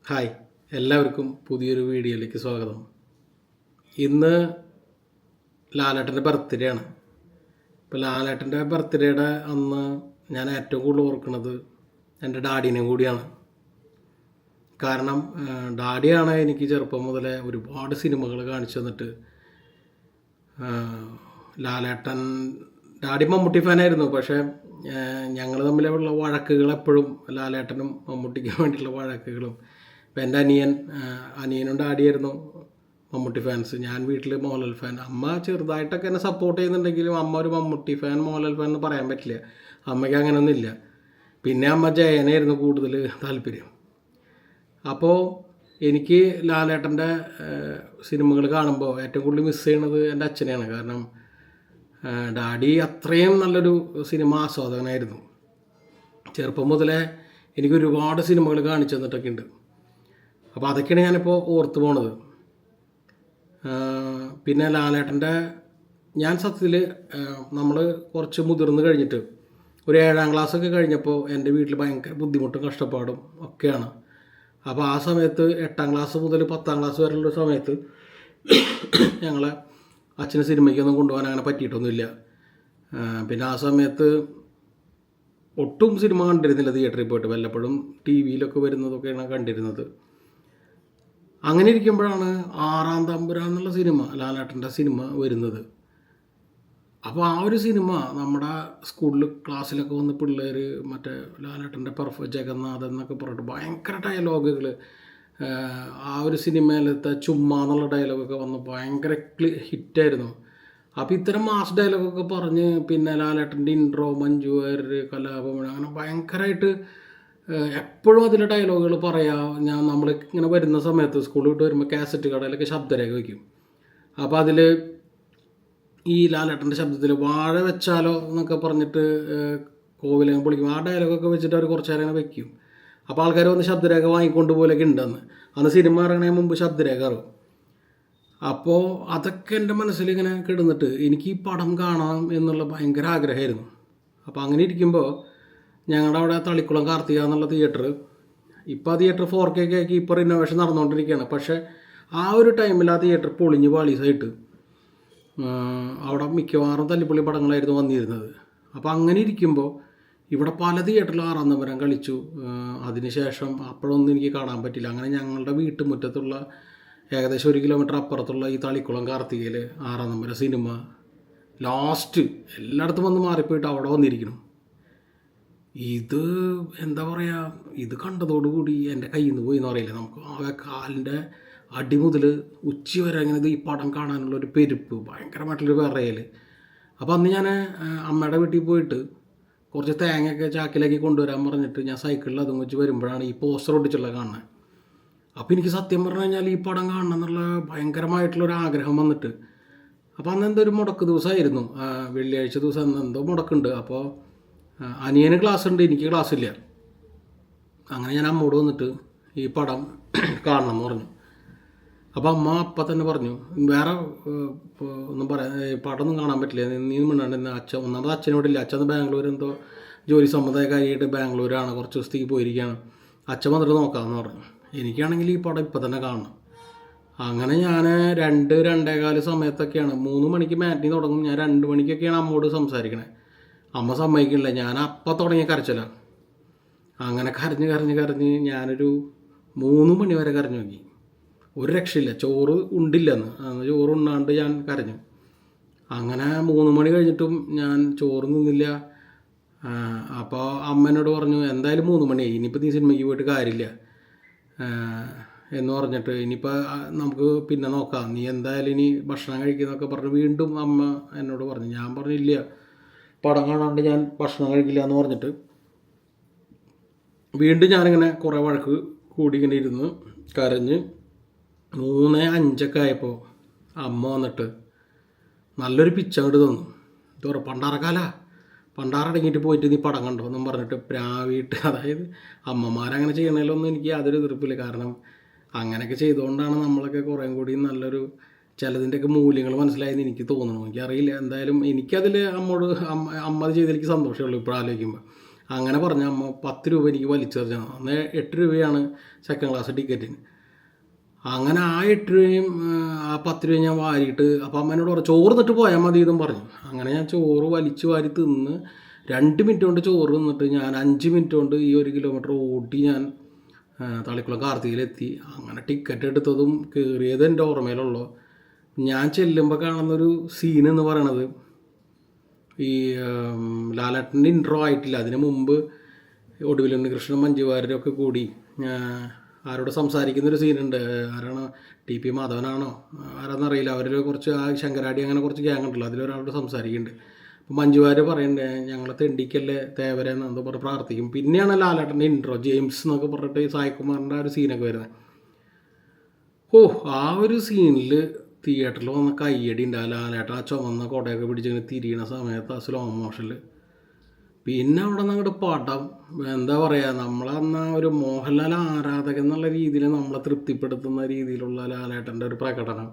Hi, എല്ലാവർക്കും പുതിയൊരു വീഡിയോയിലേക്ക് സ്വാഗതം. ഇന്ന് ലാലേട്ടൻ്റെ ബർത്ത്ഡേ ആണ്. ഇപ്പോൾ ലാലേട്ടൻ്റെ ബർത്ത്ഡേയുടെ അന്ന് ഞാൻ ഏറ്റവും കൂടുതൽ ഓർക്കുന്നത് എൻ്റെ ഡാഡിനെയും കൂടിയാണ്. കാരണം ഡാഡിയാണ് എനിക്ക് ചെറുപ്പം മുതലേ ഒരുപാട് സിനിമകൾ കാണിച്ചു തന്നിട്ട്. ലാലേട്ടൻ ഡാഡി മമ്മൂട്ടി ഫാനായിരുന്നു. പക്ഷേ ഞങ്ങൾ തമ്മിലുള്ള വഴക്കുകൾ എപ്പോഴും ലാലേട്ടനും മമ്മൂട്ടിക്കും വേണ്ടിയിട്ടുള്ള വഴക്കുകളും. ഇപ്പം എൻ്റെ അനിയനും ഡാഡിയായിരുന്നു മമ്മൂട്ടി ഫാൻസ്. ഞാൻ വീട്ടിൽ മോഹൻലാൽ ഫാൻ. അമ്മ ചെറുതായിട്ടൊക്കെ എന്നെ സപ്പോർട്ട് ചെയ്യുന്നുണ്ടെങ്കിലും അമ്മ ഒരു മമ്മൂട്ടി ഫാൻ മോഹൻലാൽ ഫാൻ എന്ന് പറയാൻ പറ്റില്ല. അമ്മയ്ക്ക് അങ്ങനെയൊന്നുമില്ല. പിന്നെ അമ്മ ജയനായിരുന്നു കൂടുതൽ താല്പര്യം. അപ്പോൾ എനിക്ക് ലാലേട്ടൻ്റെ സിനിമകൾ കാണുമ്പോൾ ഏറ്റവും കൂടുതൽ മിസ് ചെയ്യണത് എൻ്റെ അച്ഛനെയാണ്. കാരണം ഡാഡി അത്രയും നല്ലൊരു സിനിമ ആസ്വാദകനായിരുന്നു. ചെറുപ്പം മുതലേ എനിക്ക് ഒരുപാട് സിനിമകൾ കാണിച്ചു തന്നിട്ടൊക്കെ ഉണ്ട്. അപ്പോൾ അതൊക്കെയാണ് ഞാനിപ്പോൾ ഓർത്ത് പോണത്. പിന്നെ ലാലേട്ടൻ്റെ ഞാൻ സത്യത്തിൽ നമ്മൾ കുറച്ച് മുതിർന്ന് കഴിഞ്ഞിട്ട് ഒരു 7ാം ക്ലാസ്സൊക്കെ കഴിഞ്ഞപ്പോൾ എൻ്റെ വീട്ടിൽ ഭയങ്കര ബുദ്ധിമുട്ടും കഷ്ടപ്പാടും ഒക്കെയാണ്. അപ്പോൾ ആ സമയത്ത് 8ാം ക്ലാസ് മുതൽ 10ാം ക്ലാസ് വരെയുള്ള സമയത്ത് ഞങ്ങളെ അച്ഛന് സിനിമയ്ക്കൊന്നും കൊണ്ടുപോകാൻ അങ്ങനെ പറ്റിയിട്ടൊന്നുമില്ല. പിന്നെ ആ സമയത്ത് ഒട്ടും സിനിമ കണ്ടിരുന്നില്ല തിയേറ്ററിൽ പോയിട്ട്. വല്ലപ്പോഴും ടി വിയിലൊക്കെ വരുന്നതൊക്കെയാണ് കണ്ടിരുന്നത്. അങ്ങനെ ഇരിക്കുമ്പോഴാണ് 6-ാം തമ്പുരാൻ എന്നുള്ള സിനിമ, ലാലേട്ടൻ്റെ സിനിമ വരുന്നത്. അപ്പോൾ ആ ഒരു സിനിമ നമ്മുടെ സ്കൂളിൽ ക്ലാസ്സിലൊക്കെ വന്ന് പിള്ളേർ മറ്റേ ലാലേട്ടൻ്റെ ജഗന്നാഥൻ എന്നൊക്കെ പറഞ്ഞിട്ട് ഭയങ്കര ഡയലോഗുകൾ, ആ ഒരു സിനിമയിലത്തെ ചുമ്മാ എന്നുള്ള ഡയലോഗൊക്കെ വന്ന് ഭയങ്കര ഹിറ്റായിരുന്നു. അപ്പോൾ ഇത്തരം മാസ് ഡയലോഗൊക്കെ പറഞ്ഞ് പിന്നെ ലാലേട്ടൻ്റെ ഇൻട്രോ, മഞ്ജു വാര്യർ, കലാഭവൻ, അങ്ങനെ ഭയങ്കരമായിട്ട് എപ്പോഴും അതിലെ ഡയലോഗുകൾ പറയാം. നമ്മൾ ഇങ്ങനെ വരുന്ന സമയത്ത് സ്കൂളിൽ വിട്ട് വരുമ്പോൾ കാസറ്റ് കടയിലൊക്കെ ശബ്ദരേഖ വയ്ക്കും. അപ്പോൾ അതിൽ ഈ ലാലേട്ടൻ്റെ ശബ്ദത്തിൽ വാഴ വെച്ചാലോ എന്നൊക്കെ പറഞ്ഞിട്ട് കോവിലങ്ങ് പൊളിക്കും. ആ ഡയലോഗൊക്കെ വെച്ചിട്ട് അവർ കുറച്ച് നേരം വയ്ക്കും. അപ്പോൾ ആൾക്കാർ വന്ന് ശബ്ദരേഖ വാങ്ങിക്കൊണ്ട് പോലെയൊക്കെ ഉണ്ടെന്ന്. അന്ന് സിനിമ ഇറങ്ങുന്നതിന് മുമ്പ് ശബ്ദരേഖ അറിയും. അപ്പോൾ അതൊക്കെ എൻ്റെ മനസ്സിൽ ഇങ്ങനെ കിടന്നിട്ട് എനിക്ക് ഈ പടം കാണാം എന്നുള്ള ഭയങ്കര ആഗ്രഹമായിരുന്നു. അപ്പോൾ അങ്ങനെ ഇരിക്കുമ്പോൾ ഞങ്ങളുടെ അവിടെ തളിക്കുളം കാർത്തിക എന്നുള്ള തിയേറ്റർ, ഇപ്പോൾ ആ തിയേറ്റർ 4K ആക്കി ഇപ്പോൾ റിനോവേഷൻ നടന്നുകൊണ്ടിരിക്കുകയാണ്. പക്ഷേ ആ ഒരു ടൈമിൽ ആ തിയേറ്റർ പൊളിഞ്ഞ് പാളീസായിട്ട് അവിടെ മിക്കവാറും തല്ലിപ്പൊളി പടങ്ങളായിരുന്നു വന്നിരുന്നത്. അപ്പോൾ അങ്ങനെ ഇരിക്കുമ്പോൾ ഇവിടെ പല തിയേറ്ററിൽ 6ാം തമ്പുരാൻ കളിച്ചു. അതിനുശേഷം അപ്പോഴൊന്നും എനിക്ക് കാണാൻ പറ്റില്ല. അങ്ങനെ ഞങ്ങളുടെ വീട്ടുമുറ്റത്തുള്ള ഏകദേശം 1 കിലോമീറ്റർ അപ്പുറത്തുള്ള ഈ തളിക്കുളം കാർത്തികയിൽ 6ാം തമ്പുരാൻ സിനിമ ലാസ്റ്റ് എല്ലായിടത്തും വന്ന് മാറിപ്പോയിട്ട് അവിടെ വന്നിരിക്കണം. ഇത് എന്താ പറയുക, ഇത് കണ്ടതോടുകൂടി എൻ്റെ കയ്യിൽ നിന്ന് പോയി എന്ന് പറയില്ല. നമുക്ക് ആകെ കാലിൻ്റെ അടി മുതൽ ഉച്ചി വരെ അങ്ങനെ ഈ പടം കാണാനുള്ളൊരു പെരുപ്പ്, ഭയങ്കരമായിട്ടുള്ളൊരു വിറയൽ. അപ്പോൾ അന്ന് ഞാൻ അമ്മയുടെ വീട്ടിൽ പോയിട്ട് കുറച്ച് തേങ്ങയൊക്കെ ചാക്കിലാക്കി കൊണ്ടുവരാൻ പറഞ്ഞിട്ട് ഞാൻ സൈക്കിളിൽ അതും വെച്ച് വരുമ്പോഴാണ് ഈ പോസ്റ്റർ ഒട്ടിച്ചുള്ളത് കാണുന്നത്. അപ്പോൾ എനിക്ക് സത്യം പറഞ്ഞു കഴിഞ്ഞാൽ ഈ പടം കാണണം എന്നുള്ള ഭയങ്കരമായിട്ടുള്ളൊരു ആഗ്രഹം വന്നിട്ട്. അപ്പോൾ അന്ന് എന്തോ ഒരു മുടക്ക് ദിവസമായിരുന്നു, വെള്ളിയാഴ്ച ദിവസം എന്തോ മുടക്കുണ്ട്. അപ്പോൾ അനിയന് ക്ലാസ് ഉണ്ട്, എനിക്ക് ക്ലാസ് ഇല്ല. അങ്ങനെ ഞാൻ അമ്മോട് വന്നിട്ട് ഈ പടം കാണണം എന്ന് പറഞ്ഞു. അപ്പോൾ അമ്മ അപ്പം തന്നെ പറഞ്ഞു, വേറെ ഒന്നും പറയാം, പടമൊന്നും കാണാൻ പറ്റില്ല, നീ മിണ്ടാണ്ട്. അച്ഛൻ ഒന്നാമത് അച്ഛനോട് ഇല്ല. അച്ഛൻ ബാംഗ്ലൂർ എന്തോ ജോലി സംബന്ധമായ കാര്യമായിട്ട് ബാംഗ്ലൂരാണ്, കുറച്ച് ദിവസത്തേക്ക് പോയിരിക്കുകയാണ്. അച്ഛൻ വന്നിട്ട് നോക്കാമെന്ന് പറഞ്ഞു. എനിക്കാണെങ്കിൽ ഈ പടം ഇപ്പം തന്നെ കാണണം. അങ്ങനെ ഞാൻ 2-2:15 സമയത്തൊക്കെയാണ്, 3 മണിക്ക് മാറ്റിനി തുടങ്ങും, ഞാൻ 2 മണിക്കൊക്കെയാണ് അമ്മോട് സംസാരിക്കണേ. അമ്മ സമ്മതിക്കണില്ല. ഞാൻ അപ്പം തുടങ്ങിയ കരച്ചിലാണ്. അങ്ങനെ കരഞ്ഞ് ഞാനൊരു 3 മണി വരെ കരഞ്ഞു നോക്കി. ഒരു രക്ഷയില്ല. ചോറ് ഉണ്ടില്ലെന്ന്, ചോറ് ഉണ്ണാണ്ട് ഞാൻ കരഞ്ഞു. അങ്ങനെ 3 മണി കഴിഞ്ഞിട്ടും ഞാൻ ചോറ് നിന്നില്ല. അപ്പോൾ അമ്മ എന്നോട് പറഞ്ഞു, എന്തായാലും 3 മണിയായി, ഇനിയിപ്പോൾ നീ സിനിമയ്ക്ക് പോയിട്ട് കാര്യമില്ല എന്ന് പറഞ്ഞിട്ട് ഇനിയിപ്പോൾ നമുക്ക് പിന്നെ നോക്കാം, നീ എന്തായാലും ഇനി ഭക്ഷണം കഴിക്കുന്നൊക്കെ പറഞ്ഞ് വീണ്ടും അമ്മ എന്നോട് പറഞ്ഞു. ഞാൻ പറഞ്ഞില്ല, പടം കാണാണ്ട് ഞാൻ ഭക്ഷണം കഴിക്കില്ല എന്ന് പറഞ്ഞിട്ട് വീണ്ടും ഞാനിങ്ങനെ കുറേ വഴക്ക് കൂടി ഇങ്ങനെ ഇരുന്ന് കരഞ്ഞ് 3:05 ആയപ്പോൾ അമ്മ വന്നിട്ട് നല്ലൊരു പിച്ച അങ്ങോട്ട് തന്നു. എന്താ പറയുക, പണ്ടാറടങ്ങിയിട്ട് പോയിട്ട് നീ പടം കണ്ടോ എന്നും പറഞ്ഞിട്ട് പ്രാവിയിട്ട്. അതായത് അമ്മമാരങ്ങനെ ചെയ്യണതിലൊന്നും എനിക്ക് യാതൊരു എതിർപ്പില്ല. കാരണം അങ്ങനെയൊക്കെ ചെയ്തുകൊണ്ടാണ് നമ്മളൊക്കെ കുറേ കൂടി നല്ലൊരു ചിലതിൻ്റെയൊക്കെ മൂല്യങ്ങൾ മനസ്സിലായെന്ന് എനിക്ക് തോന്നുന്നു. എനിക്കറിയില്ല, എന്തായാലും എനിക്കതിൽ അമ്മ അത് ചെയ്തതിൽ എനിക്ക് സന്തോഷമുള്ളൂ ഇപ്പോൾ ആലോചിക്കുമ്പോൾ. അങ്ങനെ പറഞ്ഞ അമ്മ 10 രൂപ എനിക്ക് വലിച്ചെറിഞ്ഞാണ്. അന്ന് 8 രൂപയാണ് സെക്കൻഡ് ക്ലാസ് ടിക്കറ്റിന്. അങ്ങനെ ആ 8 രൂപയും ആ 10 രൂപയും ഞാൻ വാരിയിട്ട്, അപ്പോൾ അമ്മേനോട് പറഞ്ഞു ചോറ് തിന്നിട്ട് പോയാൽ മതി എന്നും പറഞ്ഞു. അങ്ങനെ ഞാൻ ചോറ് വലിച്ച് വാരി തിന്ന് 2 മിനിറ്റ് കൊണ്ട് ചോറ് തിന്നിട്ട് ഞാൻ 5 മിനിറ്റ് കൊണ്ട് ഈ 1 കിലോമീറ്റർ ഓടി ഞാൻ തളിക്കുളം കാർത്തികയിലെത്തി. അങ്ങനെ ടിക്കറ്റ് എടുത്തതും കയറിയത് എൻ്റെ ഓർമ്മയിലുള്ളൂ. ഞാൻ ചെല്ലുമ്പോൾ കാണുന്നൊരു സീൻ എന്ന് പറയണത്, ഈ ലാലേട്ടൻ്റെ ഇൻട്രോ ആയിട്ടില്ല, അതിന് മുമ്പ് ഒടുവിൽ ഉണ്ണികൃഷ്ണൻ മഞ്ജു വാര്യരൊക്കെ കൂടി ആരോട് സംസാരിക്കുന്നൊരു സീനുണ്ട്. ആരാണ്, TP മാധവനാണോ ആരാന്നറിയില്ല, അവരിൽ കുറച്ച് ആ ശങ്കരാടി അങ്ങനെ കുറച്ച് ഗ്യാങ് ഉണ്ടല്ലോ, അതിലൊരാളോട് സംസാരിക്കുന്നുണ്ട്. അപ്പോൾ മഞ്ജു വാര്യർ പറയുന്നുണ്ട് ഞങ്ങളെ തെണ്ടിക്കല്ലേ തേവരെന്ന് എന്തോ പറഞ്ഞ് പ്രാർത്ഥിക്കും. പിന്നെയാണ് ലാലേട്ടൻ്റെ ഇൻട്രോ ജെയിംസ് എന്നൊക്കെ പറഞ്ഞിട്ട് സായികുമാറിൻ്റെ ആ ഒരു സീനൊക്കെ വരുന്നത്. ആ ഒരു സീനിൽ തിയേറ്ററിൽ വന്ന കയ്യടി ഉണ്ടാവില്ല. ലാലേട്ടൻ ആ ചുമന്ന കൊടയൊക്കെ പിടിച്ചിങ്ങനെ തിരിയണ സമയത്ത് ആ സ്ലോ മോഷനിൽ. പിന്നെ അവിടെ നിന്ന് അങ്ങോട്ട് പടം എന്താ പറയുക, നമ്മളന്ന് ഒരു മോഹൻലാൽ ആരാധകൻ എന്നുള്ള രീതിയിൽ നമ്മളെ തൃപ്തിപ്പെടുത്തുന്ന രീതിയിലുള്ള ലാലേട്ടൻ്റെ ഒരു പ്രകടനം.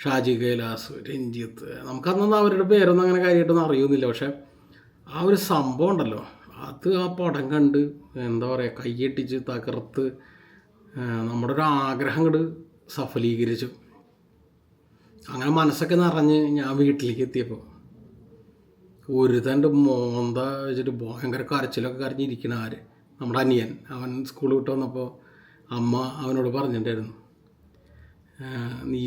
ഷാജി കൈലാസ്, രഞ്ജിത്ത്, നമുക്കന്നൊന്നും അവരുടെ പേരൊന്നും അങ്ങനെ കാര്യമായിട്ടൊന്നും അറിയുന്നില്ല. പക്ഷേ ആ ഒരു സംഭവം ഉണ്ടല്ലോ, അത് ആ പടം കണ്ട് എന്താ പറയുക കയ്യട്ടിച്ച് തകർത്ത് നമ്മുടെ ഒരു ആഗ്രഹം അങ്ങോട്ട് സഫലീകരിച്ചു. അങ്ങനെ മനസ്സൊക്കെ നിറഞ്ഞ് ഞാൻ വീട്ടിലേക്ക് എത്തിയപ്പോൾ ഒരു തൻ്റെ മോന്ത വെച്ചിട്ട് ഭയങ്കര കരച്ചിലൊക്കെ കരഞ്ഞിരിക്കണ നമ്മുടെ അനിയൻ. അവൻ സ്കൂൾ വിട്ട് വന്നപ്പോൾ അമ്മ അവനോട് പറഞ്ഞിട്ടുണ്ടായിരുന്നു, നീ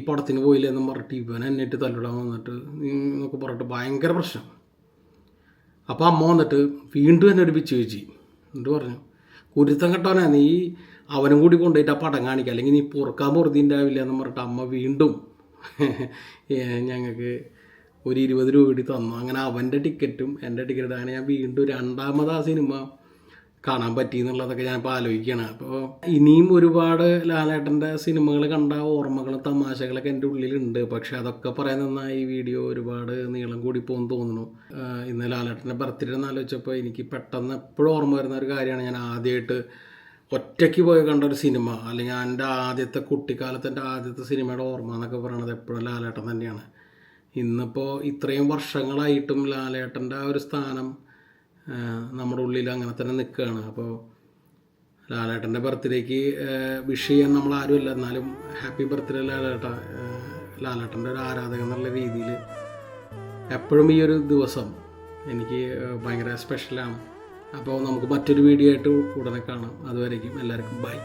പടത്തിന് പോയില്ല എന്നും പറഞ്ഞിട്ട് ഇവൻ എന്നിട്ട് തല്ലിടാൻ വന്നിട്ട് എന്നൊക്കെ പറഞ്ഞിട്ട് ഭയങ്കര പ്രശ്നം. അപ്പോൾ അമ്മ വന്നിട്ട് വീണ്ടും എന്നെ ഒരു പിച്ച് വെച്ച് എന്നിട്ട് പറഞ്ഞു, കുരുത്തം കെട്ടവനാ നീ, അവനും കൂടി കൊണ്ടുപോയിട്ട് ആ പടം കാണിക്കുക, അല്ലെങ്കിൽ നീ പൊറുക്കാൻ പൊറുതിണ്ടാവില്ല എന്ന് പറഞ്ഞിട്ട് അമ്മ വീണ്ടും ഞങ്ങൾക്ക് ഒരു 20 രൂപ കൂടി തന്നു. അങ്ങനെ അവൻ്റെ ടിക്കറ്റും എൻ്റെ ടിക്കറ്റും അങ്ങനെ ഞാൻ വീണ്ടും രണ്ടാമത് ആ സിനിമ കാണാൻ പറ്റി എന്നുള്ളതൊക്കെ ഞാനിപ്പോൾ ആലോചിക്കുകയാണ്. അപ്പോൾ ഇനിയും ഒരുപാട് ലാലേട്ടൻ്റെ സിനിമകൾ കണ്ട ഓർമ്മകളും തമാശകളൊക്കെ എൻ്റെ ഉള്ളിലുണ്ട്. പക്ഷേ അതൊക്കെ പറയാൻ നിന്നാൽ ഈ വീഡിയോ ഒരുപാട് നീളം കൂടി പോകുമെന്ന് തോന്നുന്നു. ഇന്ന് ലാലേട്ടൻ്റെ ബർത്ത്ഡേ എന്ന് ആലോചിച്ചപ്പോൾ എനിക്ക് പെട്ടെന്ന് എപ്പോഴും ഓർമ്മ വരുന്ന ഒരു കാര്യമാണ്, ഞാൻ ആദ്യമായിട്ട് ഒറ്റയ്ക്ക് പോയി കണ്ട ഒരു സിനിമ, അല്ലെങ്കിൽ എൻ്റെ ആദ്യത്തെ കുട്ടിക്കാലത്ത് എൻ്റെ ആദ്യത്തെ സിനിമയുടെ ഓർമ്മ എന്നൊക്കെ പറയണത് എപ്പോഴും ലാലേട്ടൻ തന്നെയാണ്. ഇന്നിപ്പോൾ ഇത്രയും വർഷങ്ങളായിട്ടും ലാലേട്ടൻ്റെ ആ ഒരു സ്ഥാനം നമ്മുടെ ഉള്ളിൽ അങ്ങനെ തന്നെ നിൽക്കുകയാണ്. അപ്പോൾ ലാലേട്ടൻ്റെ ബർത്ത്ഡേക്ക് വിഷ് ചെയ്യാൻ നമ്മളാരുമല്ല, എന്നാലും ഹാപ്പി ബർത്ത്ഡേ ലാലേട്ടൻ്റെ ഒരു ആരാധകൻ എന്നുള്ള രീതിയിൽ എപ്പോഴും ഈ ഒരു ദിവസം എനിക്ക് ഭയങ്കര സ്പെഷ്യലാണ്. അപ്പോൾ നമുക്ക് മറ്റൊരു വീഡിയോ ആയിട്ട് ഉടനെ കാണാം. അതുവരേക്കും എല്ലാവർക്കും ബൈ.